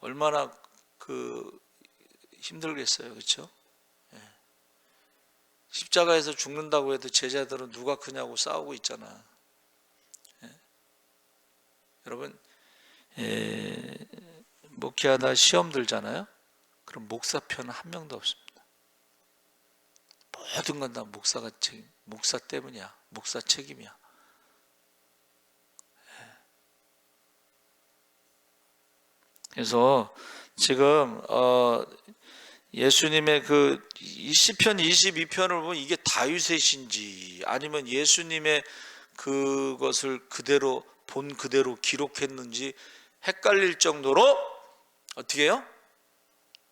얼마나 그 힘들겠어요, 그렇죠? 십자가에서 죽는다고 해도 제자들은 누가 크냐고 싸우고 있잖아. 여러분, 목회하다 시험 들잖아요. 그럼 목사 편은 한 명도 없습니다. 모든 건 다 목사 때문이야. 목사 책임이야. 그래서 지금 예수님의 그 시편 22편을 보면 이게 다윗의 시인지 아니면 예수님의 그것을 그대로 본 그대로 기록했는지 헷갈릴 정도로 어떻게 해요?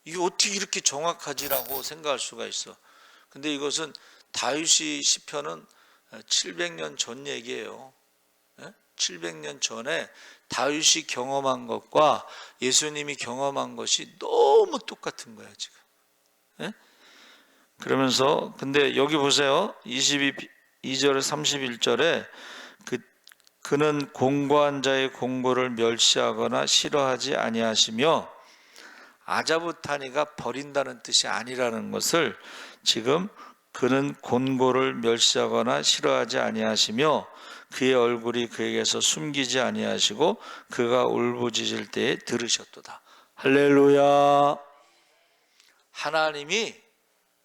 이게 어떻게 이렇게 정확하지라고 생각할 수가 있어. 근데 이것은 다윗이 시편은 700년 전 얘기예요. 700년 전에 다윗이 경험한 것과 예수님이 경험한 것이 너무 똑같은 거예요, 지금. 그러면서 근데 여기 보세요. 22절에 31절에 그는 공고한 자의 공고를 멸시하거나 싫어하지 아니하시며 아자부타니가 버린다는 뜻이 아니라는 것을 지금 그는 곤고를 멸시하거나 싫어하지 아니하시며 그의 얼굴이 그에게서 숨기지 아니하시고 그가 울부짖을 때에 들으셨도다. 할렐루야. 하나님이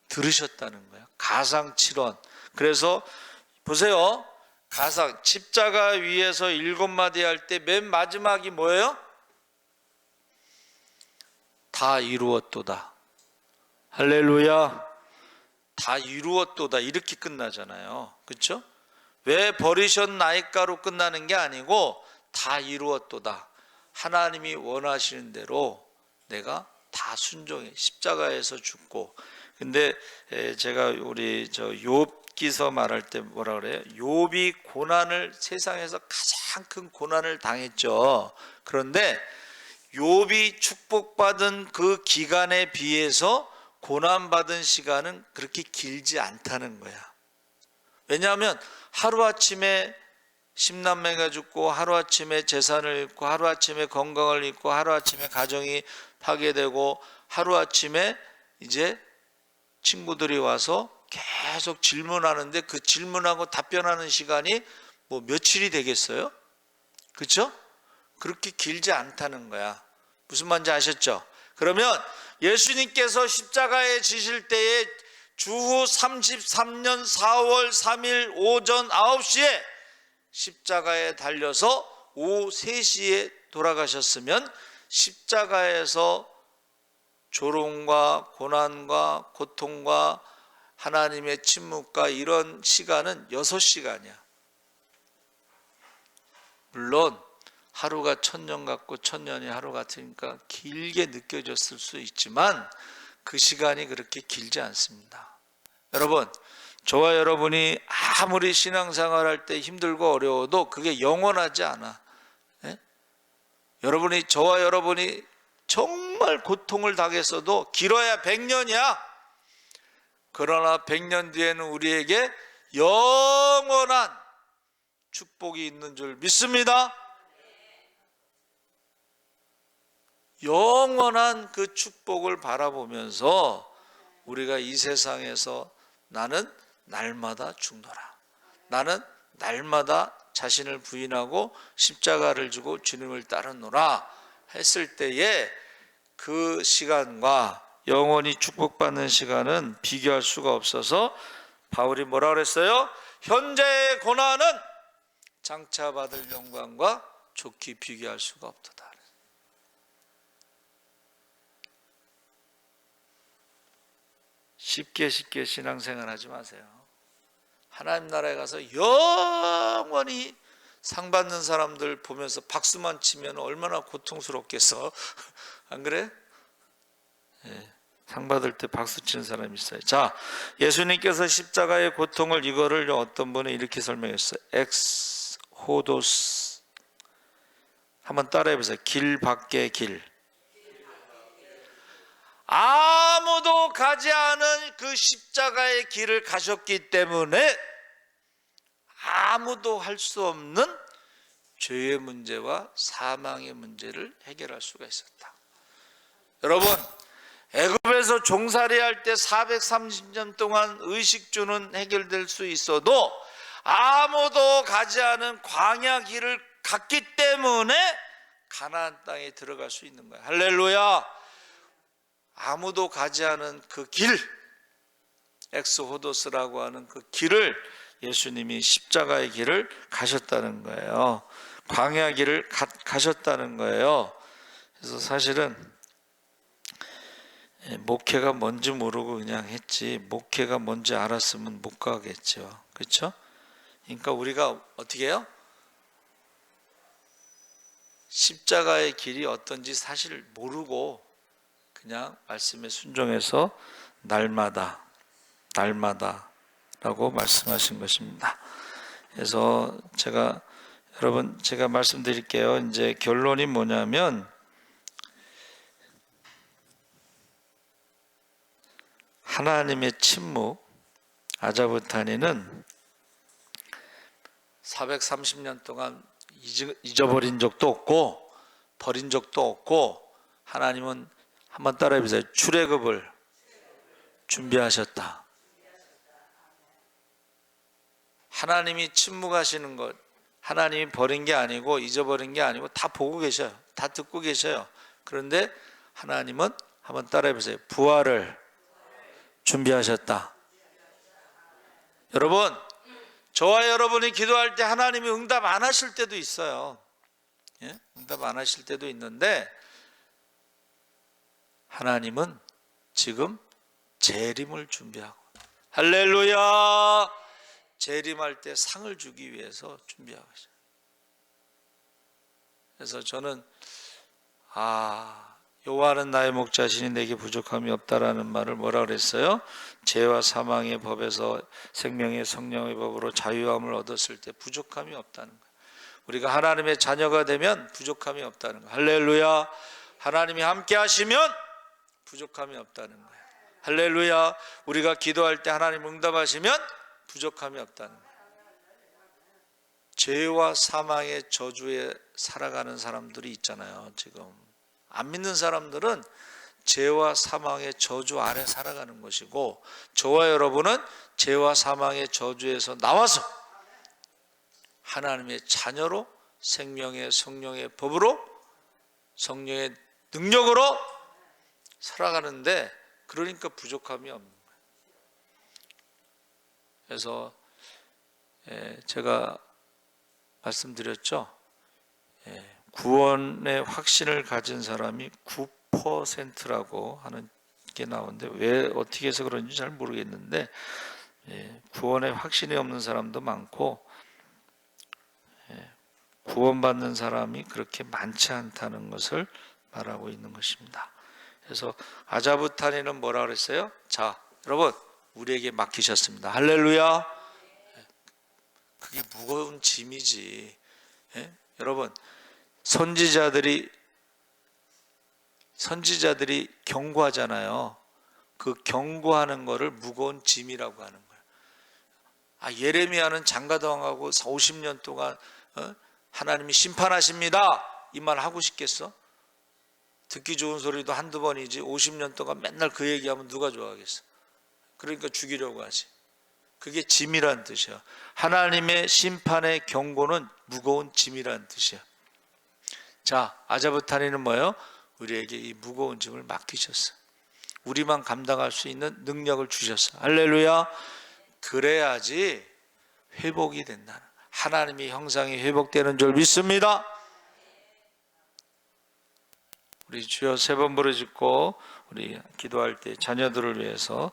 들으셨다는 거예요. 가상칠언. 그래서 보세요. 가상 십자가 위에서 7마디 할 때 맨 마지막이 뭐예요? 다 이루었도다. 할렐루야. 다 이루었도다 이렇게 끝나잖아요. 그렇죠? 왜 버리셨나이까로 끝나는 게 아니고 다 이루었도다. 하나님이 원하시는 대로 내가 다 순종해 십자가에서 죽고. 근데 제가 우리 저 욥기서 말할 때 뭐라 그래요? 욥이 고난을 세상에서 가장 큰 고난을 당했죠. 그런데 욥이 축복받은 그 기간에 비해서 고난받은 시간은 그렇게 길지 않다는 거야. 왜냐하면 하루아침에 10남매가 죽고 하루아침에 재산을 잃고 하루아침에 건강을 잃고 하루아침에 가정이 파괴되고 하루아침에 이제 친구들이 와서 계속 질문하는데 그 질문하고 답변하는 시간이 뭐 며칠이 되겠어요? 그렇죠? 그렇게 길지 않다는 거야. 무슨 말인지 아셨죠? 그러면 예수님께서 십자가에 지실 때에 주후 33년 4월 3일 오전 9시에 십자가에 달려서 오후 3시에 돌아가셨으면 십자가에서 조롱과 고난과 고통과 하나님의 침묵과 이런 시간은 6시간이야. 물론 하루가 1000년 같고 1000년이 하루 같으니까 길게 느껴졌을 수 있지만 그 시간이 그렇게 길지 않습니다. 여러분, 저와 여러분이 아무리 신앙생활할 때 힘들고 어려워도 그게 영원하지 않아. 저와 여러분이 정말 고통을 당했어도 길어야 100년이야. 그러나 100년 뒤에는 우리에게 영원한 축복이 있는 줄 믿습니다. 영원한 그 축복을 바라보면서 우리가 이 세상에서 나는 날마다 죽노라. 나는 날마다 자신을 부인하고 십자가를 지고 주님을 따르노라 했을 때에 그 시간과 영원히 축복받는 시간은 비교할 수가 없어서 바울이 뭐라 그랬어요? 현재의 고난은 장차 받을 영광과 좋게 비교할 수가 없도다. 쉽게 신앙생활 하지 마세요. 하나님 나라에 가서 영원히 상 받는 사람들 보면서 박수만 치면 얼마나 고통스럽겠어. 안 그래? 예, 상 받을 때 박수 치는 사람이 있어요. 자, 예수님께서 십자가의 고통을 이거를 어떤 분이 이렇게 설명했어요. 엑스호도스. 한번 따라해 보세요. 길 밖의 길. 아무도 가지 않은 그 십자가의 길을 가셨기 때문에 아무도 할 수 없는 죄의 문제와 사망의 문제를 해결할 수가 있었다. 여러분, 애굽에서 종살이 할 때 430년 동안 의식주는 해결될 수 있어도 아무도 가지 않은 광야 길을 갔기 때문에 가나안 땅에 들어갈 수 있는 거야. 할렐루야. 아무도 가지 않은 그 길, 엑스호도스라고 하는 그 길을 예수님이 십자가의 길을 가셨다는 거예요. 광야 길을 가셨다는 거예요. 그래서 사실은 목회가 뭔지 모르고 그냥 했지, 목회가 뭔지 알았으면 못 가겠죠. 그렇죠? 그러니까 우리가 어떻게 해요? 십자가의 길이 어떤지 사실 모르고 그냥 말씀에 순종해서 날마다 라고 말씀하신 것입니다. 그래서 여러분 제가 말씀드릴게요. 이제 결론이 뭐냐면 하나님의 침묵, 아자부타니는 430년 동안 잊어버린 적도 없고 버린 적도 없고, 하나님은 한번 따라해 보세요. 출애굽을 준비하셨다. 하나님이 침묵하시는 것, 하나님이 버린 게 아니고 잊어버린 게 아니고 다 보고 계셔요. 다 듣고 계셔요. 그런데 하나님은 한번 따라해 보세요. 부활을 준비하셨다. 여러분, 저와 여러분이 기도할 때 하나님이 응답 안 하실 때도 있어요. 예? 응답 안 하실 때도 있는데 하나님은 지금 재림을 준비하고, 할렐루야, 재림할 때 상을 주기 위해서 준비하고 있어요. 그래서 저는 여호와는 나의 목자시니 내게 부족함이 없다라는 말을 뭐라 그랬어요? 죄와 사망의 법에서 생명의 성령의 법으로 자유함을 얻었을 때 부족함이 없다는 거예요. 우리가 하나님의 자녀가 되면 부족함이 없다는 거예요. 할렐루야. 하나님이 함께 하시면 부족함이 없다는 거예요. 할렐루야. 우리가 기도할 때 하나님 응답하시면 부족함이 없다는 거예요. 죄와 사망의 저주에 살아가는 사람들이 있잖아요. 지금 안 믿는 사람들은 죄와 사망의 저주 아래 살아가는 것이고, 저와 여러분은 죄와 사망의 저주에서 나와서 하나님의 자녀로 생명의 성령의 법으로 성령의 능력으로 살아가는데, 그러니까 부족함이 없는 거예요. 그래서 제가 말씀드렸죠. 구원의 확신을 가진 사람이 9%라고 하는 게 나오는데, 왜 어떻게 해서 그런지 잘 모르겠는데 구원의 확신이 없는 사람도 많고 구원받는 사람이 그렇게 많지 않다는 것을 말하고 있는 것입니다. 그래서 아자부타니는 뭐라 그랬어요? 자, 여러분, 우리에게 맡기셨습니다. 할렐루야. 그게 무거운 짐이지. 여러분, 선지자들이 경고하잖아요. 그 경고하는 거를 무거운 짐이라고 하는 거예요. 예레미야는 장가당하고 50년 동안 하나님이 심판하십니다, 이 말 하고 싶겠어? 듣기 좋은 소리도 한두 번이지 50년 동안 맨날 그 얘기하면 누가 좋아하겠어? 그러니까 죽이려고 하지. 그게 짐이란 뜻이야. 하나님의 심판의 경고는 무거운 짐이란 뜻이야. 자, 아자부타니는 뭐예요? 우리에게 이 무거운 짐을 맡기셨어. 우리만 감당할 수 있는 능력을 주셨어. 할렐루야. 그래야지 회복이 된다는, 하나님의 형상이 회복되는 줄 믿습니다. 우리 주여 세 번 부르짖고 우리 기도할 때 자녀들을 위해서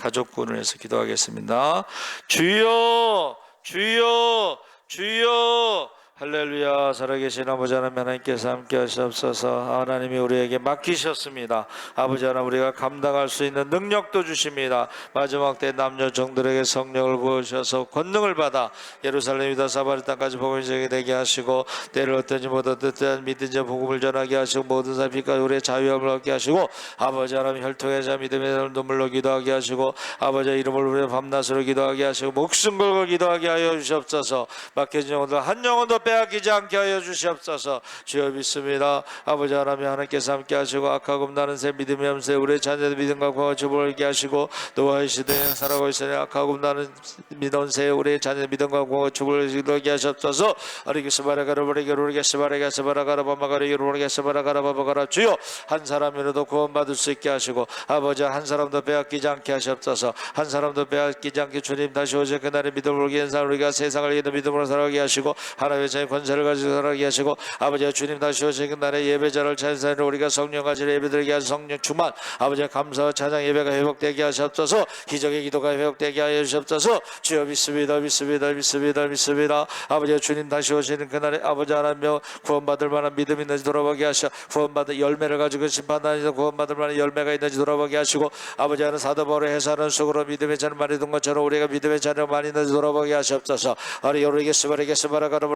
가족군을 해서 기도하겠습니다. 주여 주여 주여. 할렐루야. 살아계신 아버지 하나님, 하나님께서 함께 하시옵소서. 하나님이 우리에게 맡기셨습니다. 아버지 하나님, 우리가 감당할 수 있는 능력도 주십니다. 마지막 때 남녀 종들에게 성령을 부으셔서 권능을 받아 예루살렘 유다 사마리 땅까지 복음이 되게 하시고, 때를 어떤지 못 어떤 믿든지 복음을 전하게 하시고, 모든 사람 빛까지 우리의 자유함을 얻게 하시고, 아버지 하나님 혈통의 자 믿음의 눈물로 기도하게 하시고, 아버지 이름을 우리의 밤낮으로 기도하게 하시고, 목숨 걸고 기도하게 하여 주시옵소서. 맡겨진 영혼들 한 영혼도 빼앗기지 않게 하여 주시옵소서. 주여 믿습니다. 아버지 하나님, 하나님께서 함께 하시고, 악하고 나는 새 믿음이 없으세 우리의 자녀들 믿음과 구원을 주복하게 하시고, 노아의 시대에 살아가고 있으니 악하고 나는 믿음 새 우리의 자녀들 믿음과 구원을 주복하게 하시옵소서. 아리기스 바라가라 버리게 로리게스 바라가스 바라가라 바마가리 로리게스 바라가라 바바가라. 주여 한 사람이라도 구원받을 수 있게 하시고, 아버지 한 사람도 빼앗기지 않게 하시옵소서. 한 사람도 빼앗기지 않게 주님 다시 오실 그날의 믿음을 얻게 한 사람, 우리가 세상을 이기는 믿음으로 살아가게 하시고, 하나님의 자의 권세를 가지고 살아가게 하시고, 아버지 주님 다시 오실 그날의 예배자를 찬양하는 우리가 성령 가지고 예배드리게 하신 성령 충만, 아버지 감사와 찬양 예배가 회복되게 하시옵소서. 기적의 기도가 회복되게 하여 주시옵소서. 주여 믿습니다. 믿습니다. 믿습니다. 믿습니다. 아버지 주님 다시 오시는 그날에 아버지 하나님 구원받을 만한 믿음이 있는지 돌아보게 하시고, 구원받을 열매를 가지고 심판하는 구원받을 만한 열매가 있는지 돌아보게 하시고, 아버지 하나님 사도 바울의 해사는 속으로 믿음의 자녀 많이 든 것처럼 우리가 믿음의 자녀 많이 있는지 돌아보게 하시옵소서. 아리 요르게스 바르게스 바라가라